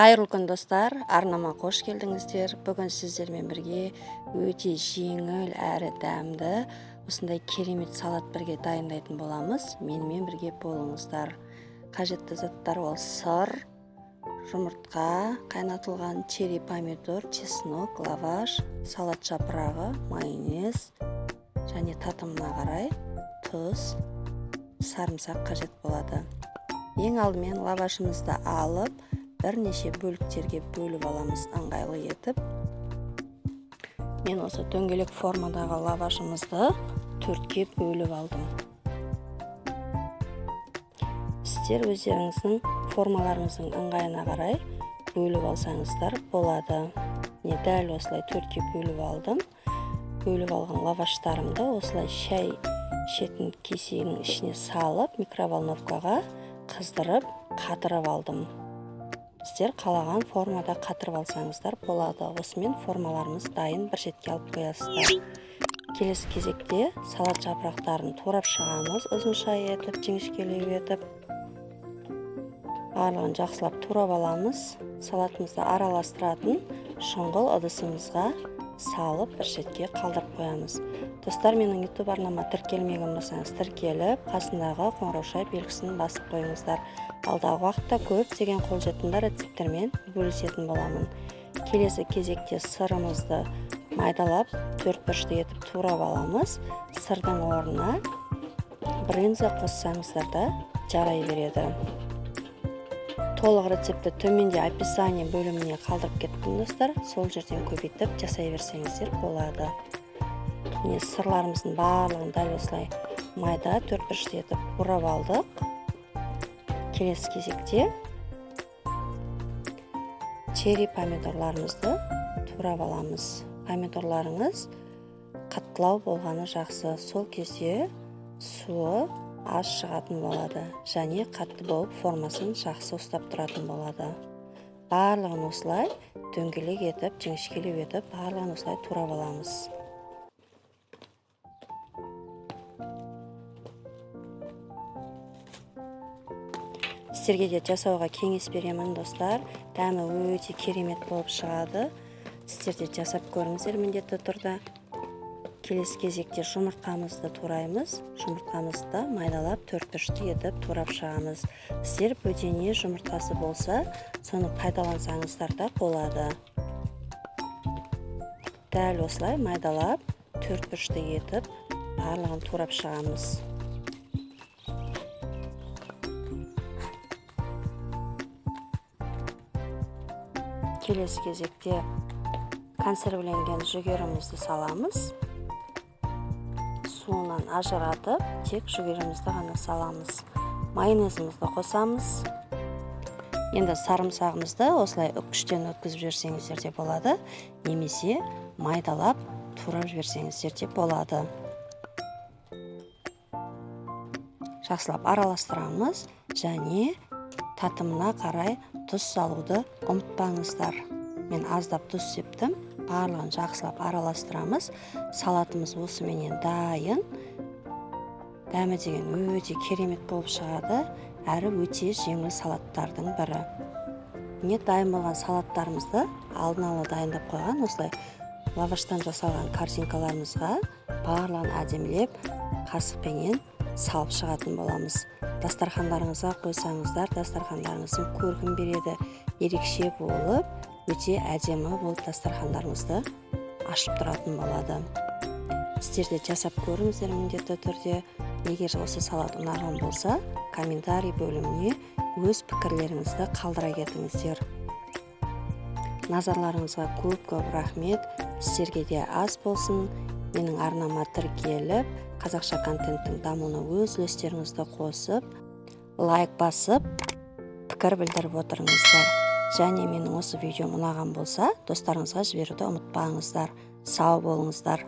Қайырлы күн достар, арнама қош келдіңіздер. Бүгін сіздермен бірге өте жеңіл әрі дәмді осындай керемет салат бірге дайындайтын боламыз. Менімен бірге болыңыздар. Қажетті заттар ол сыр, жұмыртқа, қайнатылған черри помидор, чеснок, лаваш, салат жапырағы, майонез және татымына қарай тұз, сарымсақ қажет болады. Ең алдымен лавашымызды алып, бірнеше бөліктерге бөліп аламыз ыңғайлы етіп. Мен осы дөңгелек формадағы лавашымызды 4-ке бөліп алдым. Сіздер өздеріңіздің формаларыңыздың ыңғайына қарай бөліп алсаңыздар болады. Мен дәл осылай 4-ке бөліп алдым. Бөліп алған лаваштарымды осылай шай ішетін кесегінің ішіне салып, микроволновкаға қыздырып, қатырып алдым. Сіздер қалаған формада қатырып алсаңыздар болады. Осымен формаларымыз дайын, бір шетке алып қоясыздар. Келесі кезекте салат жапырақтарын турап шығамыз, ұзынша етіп, жіңішкелеу етіп. Барлығын жақсылап турап аламыз. Салатымызды араластыратын шұңғыл ыдысымызға салып, бір шетке қалдырып қоямыз. Достар, менің YouTube арнама тіркелмеген болсаңыз тіркеліп, қасындағы қоңырау белгісін басып қойыңыздар. Алдағы уақытта көптеген қолжетімді рецептермен бөлісетін боламын. Келесі кезекте сырымызды майдалап, 4 бұрышты етіп турап аламыз. Сырдың орнына брынза қоссаңыздар да жарай береді. Толық рецепті төменде описание бөліміне қалдырып кеттім достар. Сол жерден көбейтіп жасай берсеңіздер болады. Міне сырларымыздың барлығын дәл осылай майда 4 бұрышты етіп турап алдық. Келесі кезекте черри помидорларымызды турап аламыз. Помидорларыңыз қаттылау болғаны жақсы. Сол кезде суы аз шығатын болады және қатты болып формасын жақсы ұстап тұратын болады. Барлығын осылай дөңгелек етіп, жіңішкелеу етіп, барлығын осылай турап аламыз. Сіздерге де жасауға кеңес беремін достар. Дәмі өте керемет болып шығады. Сіздер де жасап көріңіздер міндетті түрде. Келесі кезекте жұмыртқамызды тураймыз. Жұмыртқамызды майдалап 4 бұрышты етіп турап шығамыз. Сіздер бөдене жұмыртқасы болса, соны пайдалансаңыздар да болады. Дәл осылай майдалап 4 бұрышты етіп барлығын турап шығамыз. Келесі кезекте консервіленген жүгерімізді саламыз. Суынан ажыратып, тек жүгерімізді ғана саламыз. Майонезімізді қосамыз. Енді сарымсағымызды осылай үккіштен өткізіп жіберсеңіздер де болады, немесе майдалап турап жіберсеңіздер де болады. Жақсылап араластырамыз және татымына қарай тұз салуды ұмытпаңыздар. Мен аздап тұз септім. Барлығын жақсылап араластырамыз. Салатымыз осыменен дайын. Дәмі деген өте керемет болып шығады. Әрі өте жеңіл салаттардың бірі. Міне дайын болған салаттарымызды алдын ала дайындап қойған осылай лаваштан жасалған корзинкаларымызға барлығын әдемілеп қасықпенен салып шығатын боламыз. Дастархандарыңызға қойсаңыздар, дастархандарыңыздың көркін береді. Ерекше болып, өте әдемі болып дастархандарыңызды ашып тұратын болады. Сіздер де жасап көріңіздер міндетті түрде. Егер осы салат ұнаған болса, комментарий бөліміне өз пікірлеріңізді қалдыра кетіңіздер. Назарларыңызға көп рахмет. Сіздерге де аз болсын. Менің арнама тіркеліп, қазақша контенттің дамуына өз үлестеріңізді қосып, лайк басып, пікір білдіріп отырыңыздар. Және менің осы видеом ұнаған болса, достарыңызға жіберуді ұмытпаңыздар. Сау болыңыздар.